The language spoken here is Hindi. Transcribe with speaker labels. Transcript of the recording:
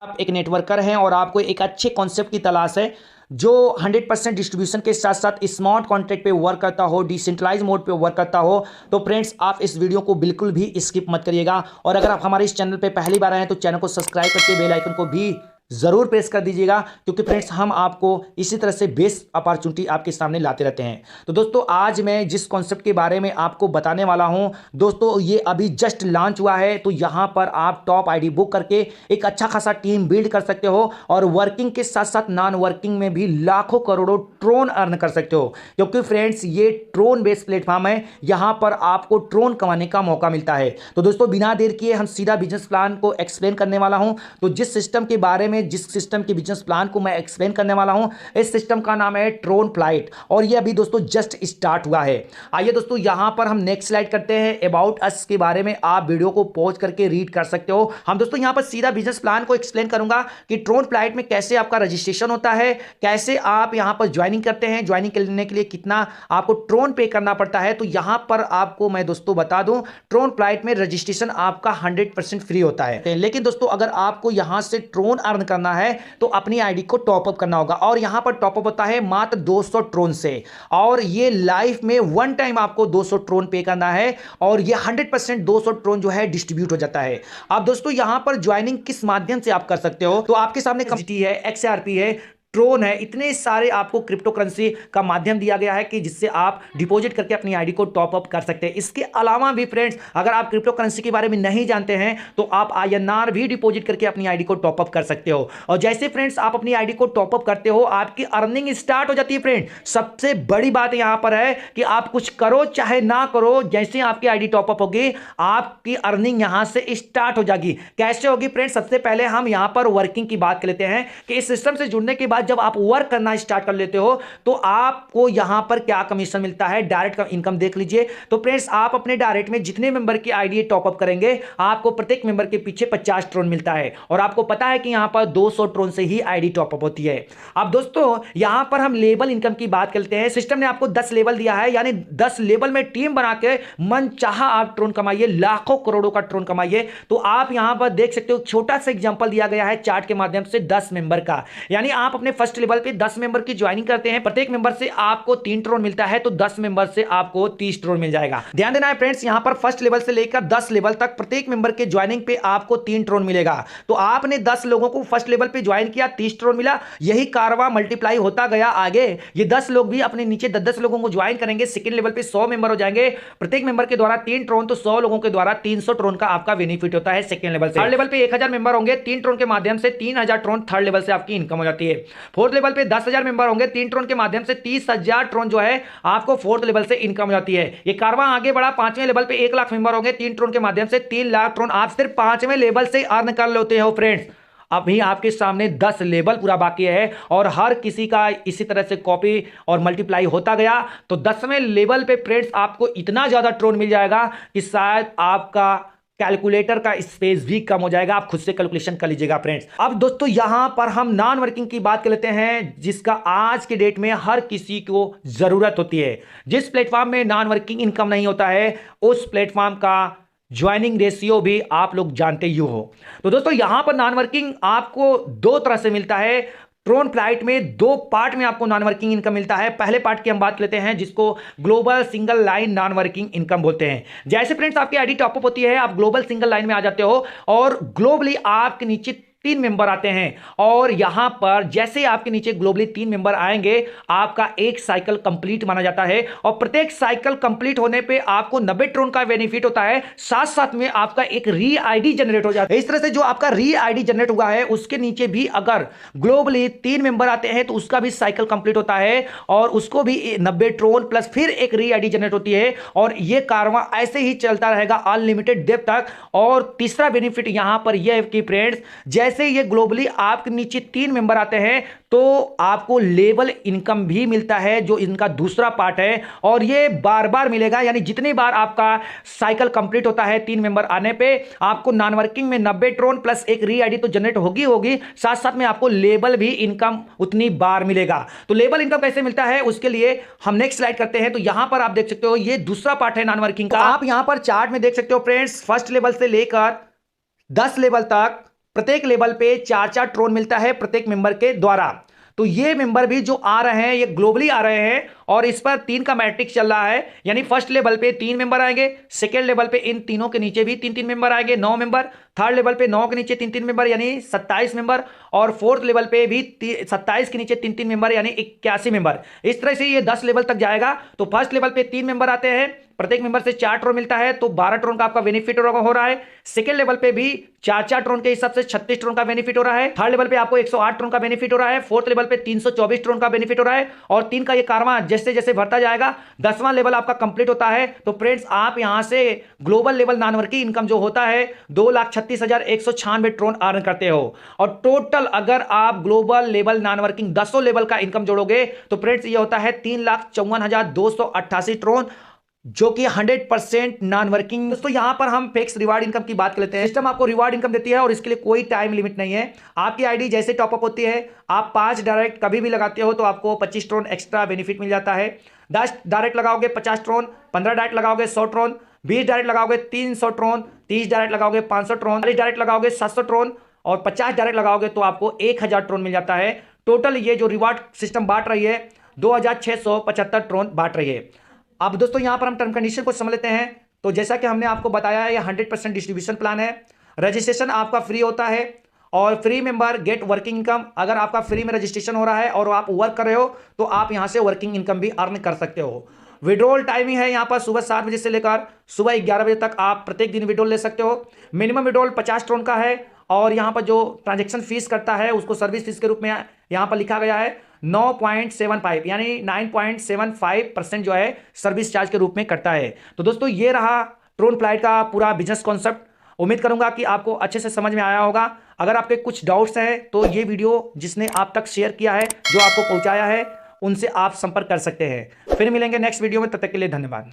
Speaker 1: आप एक नेटवर्कर हैं और आपको एक अच्छे कॉन्सेप्ट की तलाश है जो 100% डिस्ट्रीब्यूशन के साथ साथ स्मार्ट कॉन्ट्रैक्ट पे वर्क करता हो, डिसेंट्रलाइज मोड पे वर्क करता हो, तो फ्रेंड्स आप इस वीडियो को बिल्कुल भी स्किप मत करिएगा। और अगर आप हमारे इस चैनल पे पहली बार आए हैं तो चैनल को सब्सक्राइब करके बेल आइकन को भी जरूर प्रेस कर दीजिएगा, क्योंकि फ्रेंड्स हम आपको इसी तरह से बेस्ट अपॉर्चुनिटी आपके सामने लाते रहते हैं। तो दोस्तों आज मैं जिस कॉन्सेप्ट के बारे में आपको बताने वाला हूं दोस्तों, ये अभी जस्ट लॉन्च हुआ है। तो यहां पर आप टॉप आईडी बुक करके एक अच्छा खासा टीम बिल्ड कर सकते हो और वर्किंग के साथ साथ नॉन वर्किंग में भी लाखों करोड़ों ट्रोन अर्न कर सकते हो, क्योंकि फ्रेंड्स ये ट्रोन बेस्ड प्लेटफॉर्म है। यहां पर आपको ट्रोन कमाने का मौका मिलता है। तो दोस्तों बिना देर किए हम सीधा बिजनेस प्लान को एक्सप्लेन करने वाला हूं। तो जिस सिस्टम के बिजनेस प्लान को मैं एक्सप्लेन करने वाला हूं, इस सिस्टम का नाम है ट्रोन फ्लाइट और ये अभी दोस्तों जस्ट स्टार्ट हुआ है। आइए दोस्तों यहां पर हम नेक्स्ट स्लाइड करते हैं। अबाउट अस के बारे में आप वीडियो को पॉज करके रीड कर सकते हो। हम दोस्तों यहां पर सीधा बिजनेस प्लान को एक्सप्लेन करूंगा कि ट्रोन फ्लाइट में कैसे आपका रजिस्ट्रेशन होता है, कैसे आप यहां पर ज्वाइनिंग करते हैं, ज्वाइनिंग करने के लिए कितना आपको ट्रोन पे करना पड़ता है। तो यहां पर आपको मैं दोस्तों बता दूं, ट्रोन फ्लाइट में रजिस्ट्रेशन आपका 100% फ्री होता है। लेकिन दोस्तों अगर आपको यहां से ट्रोन अर्न करना है तो अपनी आईडी को टॉपअप करना होगा और यहां पर टॉपअप होता है मात्र 200 ट्रोन से, और ये लाइफ में वन टाइम आपको 200 ट्रोन पे करना है और ये 100% 200 ट्रोन जो है डिस्ट्रीब्यूट हो जाता है। अब दोस्तों यहां पर ज्वाइनिंग किस माध्यम से आप कर सकते हो, तो आपके सामने कम्युनिटी है, XRP है, ट्रोन है, इतने सारे आपको क्रिप्टो करेंसी का माध्यम दिया गया है कि जिससे आप डिपॉजिट करके अपनी आईडी को टॉप अप कर सकते हैं। इसके अलावा भी फ्रेंड्स अगर आप क्रिप्टो करेंसी के बारे में नहीं जानते हैं तो आप INR भी डिपॉजिट करके अपनी आईडी को टॉप अप कर सकते हो। और जैसे फ्रेंड्स आप अपनी आईडी को टॉप अप करते हो आपकी अर्निंग स्टार्ट हो जाती है। फ्रेंड सबसे बड़ी बात यहां पर है कि आप कुछ करो चाहे ना करो, जैसे आपकी आईडी टॉप अप होगी आपकी अर्निंग यहां से स्टार्ट हो जाएगी। कैसे होगी फ्रेंड्स, सबसे पहले हम यहां पर वर्किंग की बात कर लेते हैं कि इस सिस्टम से जुड़ने के बाद जब आप वर्क करना स्टार्ट कर लेते हो तो आपको यहां पर क्या कमीशन मिलता है, डायरेक्ट इनकम देख लीजिए। तो फ्रेंड्स आप अपने डायरेक्ट में जितने मेंबर की आईडी टॉप अप करेंगे आपको प्रत्येक मेंबर के पीछे 50 ट्रोन मिलता है और आपको पता है कि यहां पर 200 ट्रोन से ही आईडी टॉप अप होती है। अब दोस्तों यहां पर हम लेवल इनकम की बात करते हैं। सिस्टम ने आपको 10 लेवल दिया है, यानी 10 लेवल में टीम बना के मन चाहा आप ट्रोन कमाइए, लाखों करोड़ों का ट्रोन कमाइए। तो आप यहां पर देख सकते हो छोटा सा एग्जांपल दिया गया है चार्ट के माध्यम से 10 मेंबर का, यानी आप अपने फर्स्ट लेवल पे 10 मेंबर की ज्वाइनिंग करते हैं, प्रत्येक मेंबर से आपको 3 ट्रोन मिलता है, तो 10 मेंबर से आपको 30 ट्रोन मिल जाएगा। ध्यान देना है फ्रेंड्स, यहां पर फर्स्ट लेवल से लेकर 10 लेवल तक प्रत्येक मेंबर के ज्वाइनिंग पे आपको 3 ट्रोन मिलेगा। तो आपने 10 लोगों को फर्स्ट लेवल पे ज्वाइन किया, 30 ट्रोन मिला, यही कारवा मल्टीप्लाई होता गया आगे। ये 10 लोग भी अपने नीचे 10-10 लोगों को ज्वाइन करेंगे, सेकंड लेवल पे 100 मेंबर हो जाएंगे, प्रत्येक मेंबर के द्वारा 3 ट्रोन, तो 100 लोगों के द्वारा 300 ट्रोन का आपका बेनिफिट होता है सेकंड लेवल से। थर्ड लेवल पे 1000 मेंबर होंगे, 3 ट्रोन के माध्यम से 3000 ट्रोन थर्ड लेवल से आपकी इनकम हो जाती है। फोर्थ लेवल पे 10,000 मेंबर होंगे, 3 ट्रोन के माध्यम से 30,000 ट्रोन जो है आपको फोर्थ लेवल से इनकम हो जाती है। ये कारवां आगे बढ़ा, 5वें लेवल पे 1 लाख मेंबर होंगे, 3 ट्रोन के माध्यम से 3 लाख ट्रोन आप सिर्फ 5वें लेवल से अर्न कर लेते हो। फ्रेंड्स अभी आपके सामने 10 लेवल पूरा बाकी है और हर किसी का इसी तरह से कॉपी और मल्टीप्लाई होता गया, तो 10वें लेवल पे फ्रेंड्स आपको इतना ज्यादा ट्रोन मिल जाएगा कि शायद आपका कैलकुलेटर का स्पेस भी कम हो जाएगा। आप खुद से कैलकुलेशन कर लीजिएगा फ्रेंड्स। अब दोस्तों यहां पर हम नॉन वर्किंग की बात कर लेते हैं, जिसका आज के डेट में हर किसी को जरूरत होती है। जिस प्लेटफॉर्म में नॉन वर्किंग इनकम नहीं होता है उस प्लेटफॉर्म का ज्वाइनिंग रेशियो भी आप लोग जानते ही हो। तो दोस्तों यहां पर नॉन वर्किंग आपको 2 तरह से मिलता है। ट्रोन फ्लाइट में 2 पार्ट में आपको नॉन वर्किंग इनकम मिलता है। पहले पार्ट की हम बात लेते हैं जिसको global single line non working income बोलते हैं। जैसे फ्रेंड्स आपकी आईडी टॉपअप होती है, आप ग्लोबल सिंगल लाइन में आ जाते हो और ग्लोबली आपके नीचे 3 मेंबर आते हैं और यहां पर जैसे आपके नीचे ग्लोबली 3 मेंबर आएंगे आपका एक साइकिल कंप्लीट माना जाता है और प्रत्येक साइकिल कंप्लीट होने पे आपको 90 ट्रोन का बेनिफिट होता है, साथ साथ में आपका एक री आईडी जनरेट हो जाता है। इस तरह से जो आपका री आईडी जनरेट हुआ है उसके नीचे भी अगर ग्लोबली 3 मेंबर आते हैं तो उसका भी साइकिल कंप्लीट होता है और उसको भी 90 ट्रोन प्लस फिर एक री आईडी जनरेट होती है और यह कारवां ऐसे ही चलता रहेगा अनलिमिटेड डेप्थ तक। और तीसरा बेनिफिट यहां पर यह है कि फ्रेंड्स जैसे ये ग्लोबली आपके नीचे 3 मेंबर आते हैं तो आपको लेवल इनकम भी मिलता है, जो इनका दूसरा पार्ट है और ये बार बार मिलेगा, यानी जितनी बार आपका साइकिल कंप्लीट होता है 3 मेंबर आने पे आपको नॉन वर्किंग में 90 ट्रोन प्लस एक री आईडी तो जनरेट होगी, साथ साथ में आपको लेवल भी इनकम उतनी बार मिलेगा। तो लेवल इनकम कैसे मिलता है उसके लिए हम नेक्स्ट स्लाइड करते हैं। तो यहां पर आप देख सकते हो ये दूसरा पार्ट है नॉन वर्किंग का। आप यहां पर चार्ट में देख सकते हो फ्रेंड्स, फर्स्ट लेवल से लेकर 10 लेवल तक प्रत्येक लेवल पे 4-4 ट्रोन मिलता है प्रत्येक मेंबर के द्वारा। तो ये मेंबर भी जो आ रहे हैं ये ग्लोबली आ रहे हैं और इस पर 3 का मैट्रिक्स चल रहा है, यानी फर्स्ट लेवल पे 3 मेंबर आएंगे, सेकेंड लेवल पे इन तीनों के नीचे भी 3-3 मेंबर आएंगे, 9 मेंबर, थर्ड लेवल पे 9 के नीचे 3-3 मेंबर यानी 27 मेंबर, और फोर्थ लेवल पे भी 27 के नीचे 3-3 मेंबर यानी 81 मेंबर। इस तरह से ये 10 लेवल तक जाएगा। तो फर्स्ट लेवल पे 3 मेंबर आते हैं, प्रत्येक मेंबर से 4 ट्रोन मिलता है, तो 12 ट्रोन का आपका बेनिफिट हो रहा है। सेकेंड लेवल पे भी 4-4 ट्रोन के हिसाब से 36 ट्रोन का बेनिफिट हो रहा है। थर्ड लेवल पे आपको 108 ट्रोन का बेनिफिट हो रहा है। फोर्थ लेवल पे 324 ट्रोन का बेनिफिट हो रहा है। और 3 का ये कारवां जैसे जैसे बढ़ता जाएगा, 10वां लेवल आपका कंप्लीट होता है। तो फ्रेंड्स आप यहां से ग्लोबल लेवल नॉनवर्किंग इनकम जो होता है 2,36,196 ट्रोन अर्न करते हो। और टोटल अगर आप ग्लोबल लेवल नॉनवर्किंग 10 लेवल का इनकम जोड़ोगे तो फ्रेंड्स ये होता है 3,54,288 ट्रोन, जो कि 100% नॉन वर्किंग। दोस्तों यहां पर हम फिक्स रिवार्ड इनकम की बात कर लेते हैं। सिस्टम आपको रिवार्ड इनकम देती है और इसके लिए कोई टाइम लिमिट नहीं है। आपकी आईडी जैसे टॉपअप होती है, आप 5 डायरेक्ट कभी भी लगाते हो तो आपको 25 ट्रोन एक्स्ट्रा बेनिफिट मिल जाता है। 10 डायरेक्ट लगाओगे 50 ट्रोन, 15 डायरेक्ट लगाओगे 100 ट्रोन, 20 डायरेक्ट लगाओगे 300 ट्रोन, 30 डायरेक्ट लगाओगे 500 ट्रोन, 40 डायरेक्ट लगाओगे 700 ट्रोन और 50 डायरेक्ट लगाओगे तो आपको 1000 ट्रोन मिल जाता है। टोटल ये जो रिवार्ड सिस्टम बांट रही है 2675 ट्रोन बांट रही है। अब दोस्तों यहां पर हम टर्म कंडीशन को समझ लेते हैं। तो जैसा कि हमने आपको बताया है, ये 100% डिस्ट्रीब्यूशन प्लान है। रजिस्ट्रेशन आपका फ्री होता है और free member get working income. अगर आपका फ्री में रजिस्ट्रेशन हो रहा है और आप वर्क कर रहे हो तो आप यहां से वर्किंग इनकम भी अर्न कर सकते हो। विड्रॉल टाइमिंग है यहाँ पर सुबह 7 बजे से लेकर सुबह 11 बजे तक आप प्रत्येक दिन विड्रॉल ले सकते हो। मिनिमम विड्रॉल 50 ट्रोन का है और यहाँ पर जो ट्रांजेक्शन फीस करता है उसको सर्विस फीस के रूप में यहाँ पर लिखा गया है 9.75 यानी 9.75% जो है सर्विस चार्ज के रूप में करता है। तो दोस्तों ये रहा ट्रोन फ्लाइट का पूरा बिजनेस कॉन्सेप्ट। उम्मीद करूंगा कि आपको अच्छे से समझ में आया होगा। अगर आपके कुछ डाउट्स हैं तो ये वीडियो जिसने आप तक शेयर किया है, जो आपको पहुंचाया है, उनसे आप संपर्क कर सकते हैं। फिर मिलेंगे नेक्स्ट वीडियो में, तब तक के लिए धन्यवाद।